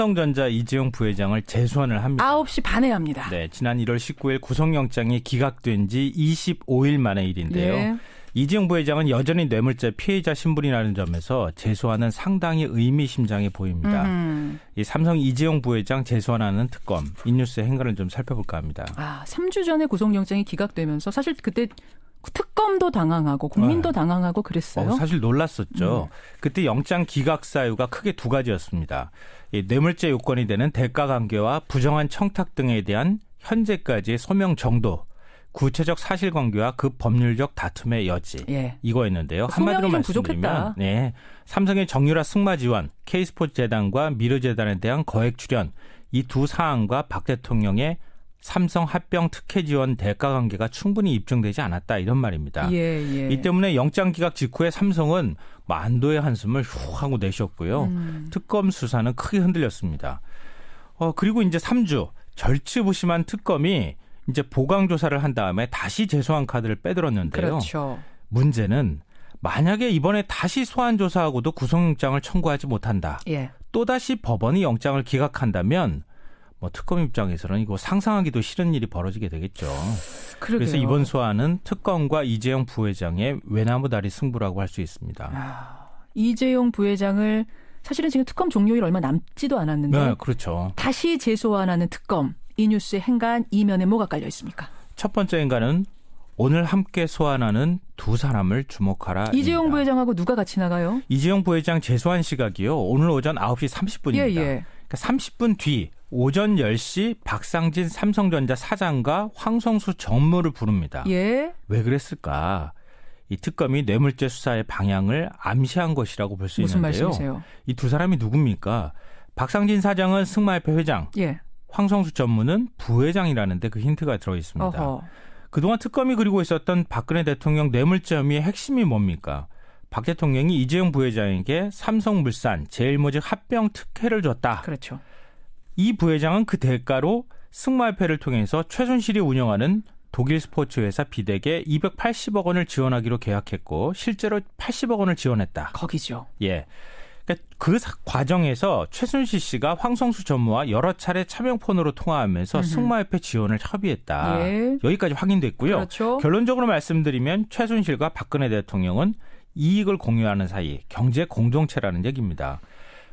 삼성전자 이재용 부회장을 재소환을 합니다. 9시 반에 합니다. 네, 지난 1월 19일 구속영장이 기각된 지 25일 만의 일인데요. 예. 이재용 부회장은 여전히 뇌물죄 피해자 신분이라는 점에서 재소환은 상당히 의미심장해 보입니다. 이 삼성 이재용 부회장 재소환하는 특검, 이 뉴스의 행간을 좀 살펴볼까 합니다. 3주 전에 구속영장이 기각되면서 사실 그때 특검도 당황하고 국민도 당황하고 그랬어요. 사실 놀랐었죠. 그때 영장 기각 사유가 크게 두 가지였습니다. 이 뇌물죄 요건이 되는 대가 관계와 부정한 청탁 등에 대한 현재까지의 소명 정도, 구체적 사실관계와 그 법률적 다툼의 여지, 이거였는데요. 한마디로 말씀드리면 삼성의 정유라 승마 지원, K스포츠재단과 미르재단에 대한 거액 출연, 이 두 사안과 박 대통령의 삼성 합병 특혜 지원 대가 관계가 충분히 입증되지 않았다, 이런 말입니다. 이 때문에 영장 기각 직후에 삼성은 안도의 한숨을 후 하고 내쉬었고요. 특검 수사는 크게 흔들렸습니다. 그리고 이제 3주 절치부심한 특검이 이제 보강 조사를 한 다음에 다시 재소환 카드를 빼들었는데요. 그렇죠. 문제는 만약에 이번에 다시 소환 조사하고도 구속영장을 청구하지 못한다. 또다시 법원이 영장을 기각한다면 특검 입장에서는 이거 상상하기도 싫은 일이 벌어지게 되겠죠. 그러게요. 그래서 이번 소환은 특검과 이재용 부회장의 외나무다리 승부라고 할 수 있습니다. 이재용 부회장을 사실은 지금 특검 종료일 얼마 남지도 않았는데 네, 그렇죠. 다시 재소환하는 특검. 이 뉴스의 행간 이면에 뭐가 깔려 있습니까? 첫 번째 행간은 오늘 함께 소환하는 두 사람을 주목하라. 이재용 부회장하고 누가 같이 나가요? 이재용 부회장 재소환 시각이요. 오늘 오전 9시 30분입니다. 그러니까 30분 뒤 오전 10시 박상진 삼성전자 사장과 황성수 전무를 부릅니다. 왜 그랬을까? 이 특검이 뇌물죄 수사의 방향을 암시한 것이라고 볼 수 있는데요. 무슨 말씀이세요? 이 두 사람이 누굽니까? 박상진 사장은 승마협회 회장. 황성수 전무는 부회장이라는데 그 힌트가 들어있습니다. 그동안 특검이 그리고 있었던 박근혜 대통령 뇌물죄 혐의의 핵심이 뭡니까? 박 대통령이 이재용 부회장에게 삼성물산, 제일모직 합병 특혜를 줬다. 그렇죠. 이 부회장은 그 대가로 승마협회를 통해서 최순실이 운영하는 독일 스포츠 회사 비덱에 280억 원을 지원하기로 계약했고 실제로 80억 원을 지원했다. 거기죠. 그 과정에서 최순실 씨가 황성수 전무와 여러 차례 차명폰으로 통화하면서 승마협회 지원을 협의했다. 여기까지 확인됐고요. 그렇죠. 결론적으로 말씀드리면 최순실과 박근혜 대통령은 이익을 공유하는 사이, 경제 공동체라는 얘기입니다.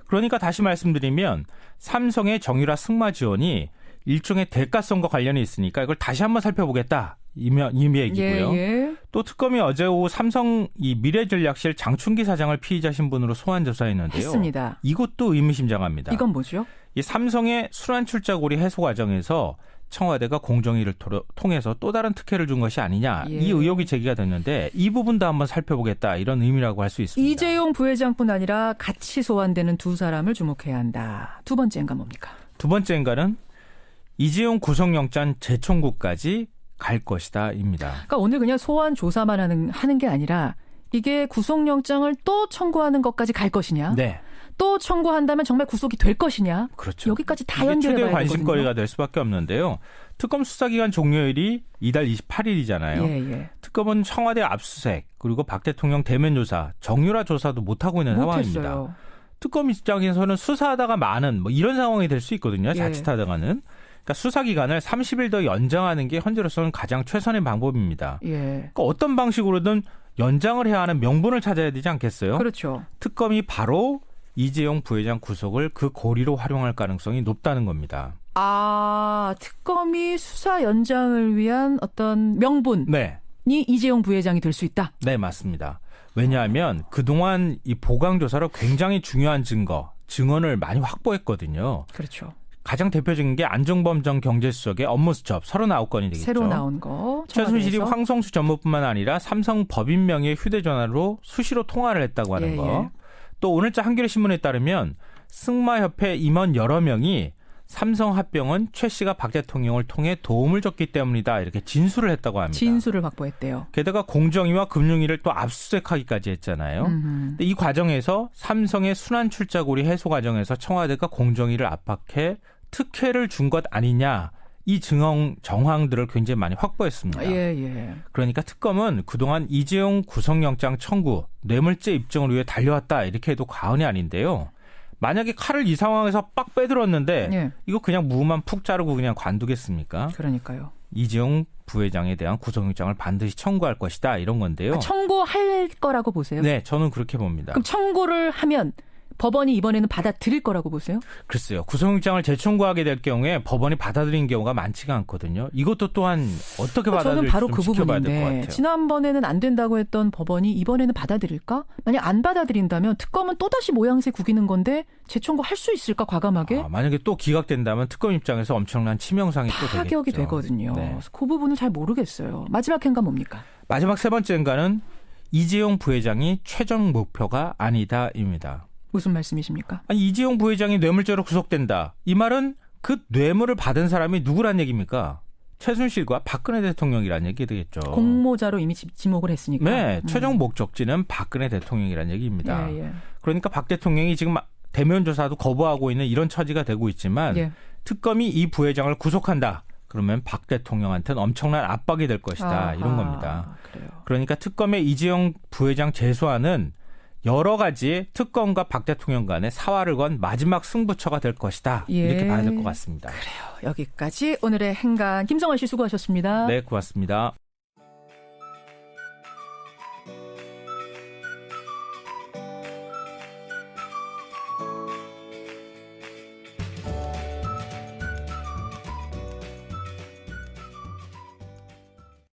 그러니까 다시 말씀드리면 삼성의 정유라 승마 지원이 일종의 대가성과 관련이 있으니까 이걸 다시 한번 살펴보겠다. 이 얘기고요. 또 특검이 어제 오후 삼성 이 미래전략실 장충기 사장을 피의자 신분으로 소환 조사했는데요. 했습니다. 이것도 의미심장합니다. 이건 뭐죠? 이 삼성의 순환출자고리 해소 과정에서 청와대가 공정위를 통해서 또 다른 특혜를 준 것이 아니냐. 이 의혹이 제기가 됐는데 이 부분도 한번 살펴보겠다. 이런 의미라고 할 수 있습니다. 이재용 부회장뿐 아니라 같이 소환되는 두 사람을 주목해야 한다. 두 번째 행간 뭡니까? 두 번째 행간은 이재용 구속영장 재청구까지 갈 것이다입니다. 그러니까 오늘 그냥 소환 조사만 하는 게 아니라 이게 구속영장을 또 청구하는 것까지 갈 것이냐? 또 청구한다면 정말 구속이 될 것이냐? 그렇죠. 여기까지 다 연결해봐야 최대 되거든요. 관심거리가 될 수밖에 없는데요. 특검 수사기간 종료일이 이달 28일이잖아요. 특검은 청와대 압수수색 그리고 박 대통령 대면 조사, 정유라 조사도 못하고 있는 상황입니다. 특검 입장에서는 수사하다가 많은 이런 상황이 될 수 있거든요. 자칫하다가는. 그러니까 수사기간을 30일 더 연장하는 게 현재로서는 가장 최선의 방법입니다. 그러니까 어떤 방식으로든 연장을 해야 하는 명분을 찾아야 되지 않겠어요? 그렇죠. 특검이 바로 이재용 부회장 구속을 그 고리로 활용할 가능성이 높다는 겁니다. 특검이 수사 연장을 위한 어떤 명분이 이재용 부회장이 될 수 있다? 네, 맞습니다. 왜냐하면 그동안 이 보강조사로 굉장히 중요한 증언을 많이 확보했거든요. 그렇죠. 가장 대표적인 게 안종범 전 경제수석의 업무 수첩 39건이 되겠죠. 새로 나온 거. 최순실이 황성수 전무뿐만 아니라 삼성 법인 명의의 휴대전화로 수시로 통화를 했다고 하는 거. 또 오늘자 한겨레신문에 따르면 승마협회 임원 여러 명이 삼성 합병은 최 씨가 박 대통령을 통해 도움을 줬기 때문이다. 이렇게 진술을 했다고 합니다. 진술을 확보했대요. 게다가 공정위와 금융위를 또 압수수색하기까지 했잖아요. 근데 이 과정에서 삼성의 순환출자고리 해소 과정에서 청와대가 공정위를 압박해 특혜를 준 것 아니냐. 이 정황들을 굉장히 많이 확보했습니다. 그러니까 특검은 그동안 이재용 구속영장 청구, 뇌물죄 입증을 위해 달려왔다. 이렇게 해도 과언이 아닌데요. 만약에 칼을 이 상황에서 빡 빼들었는데 예. 이거 그냥 무만 푹 자르고 그냥 관두겠습니까? 그러니까요. 이재용 부회장에 대한 구속영장을 반드시 청구할 것이다 이런 건데요. 청구할 거라고 보세요? 네, 저는 그렇게 봅니다. 그럼 청구를 하면 법원이 이번에는 받아들일 거라고 보세요? 글쎄요. 구속영장을 재청구하게 될 경우에 법원이 받아들인 경우가 많지가 않거든요. 이것도 또한 어떻게 받아들일지 저는 바로 좀 그 지켜봐야 될 것 부분인데 같아요. 지난번에는 안 된다고 했던 법원이 이번에는 받아들일까? 만약 안 받아들인다면 특검은 또다시 모양새 구기는 건데 재청구할 수 있을까 과감하게? 만약에 또 기각된다면 특검 입장에서 엄청난 치명상이 또 되겠죠. 타격이 되거든요. 네. 그래서 그 부분을 잘 모르겠어요. 마지막 행간 뭡니까? 마지막 세 번째 행간은 이재용 부회장이 최종 목표가 아니다입니다. 무슨 말씀이십니까? 아니, 이재용 부회장이 뇌물죄로 구속된다. 이 말은 그 뇌물을 받은 사람이 누구란 얘기입니까? 최순실과 박근혜 대통령이란 얘기 되겠죠. 공모자로 이미 지목을 했으니까. 네, 최종 목적지는 박근혜 대통령이란 얘기입니다. 예. 그러니까 박 대통령이 지금 대면 조사도 거부하고 있는 이런 처지가 되고 있지만 예. 특검이 이 부회장을 구속한다. 그러면 박 대통령한테는 엄청난 압박이 될 것이다. 이런 겁니다. 그래요. 그러니까 특검의 이재용 부회장 재소안은 여러 가지 특검과 박 대통령 간의 사활을 건 마지막 승부처가 될 것이다. 예. 이렇게 봐야 될 것 같습니다. 그래요. 여기까지 오늘의 행간 김성환 씨 수고하셨습니다. 네, 고맙습니다.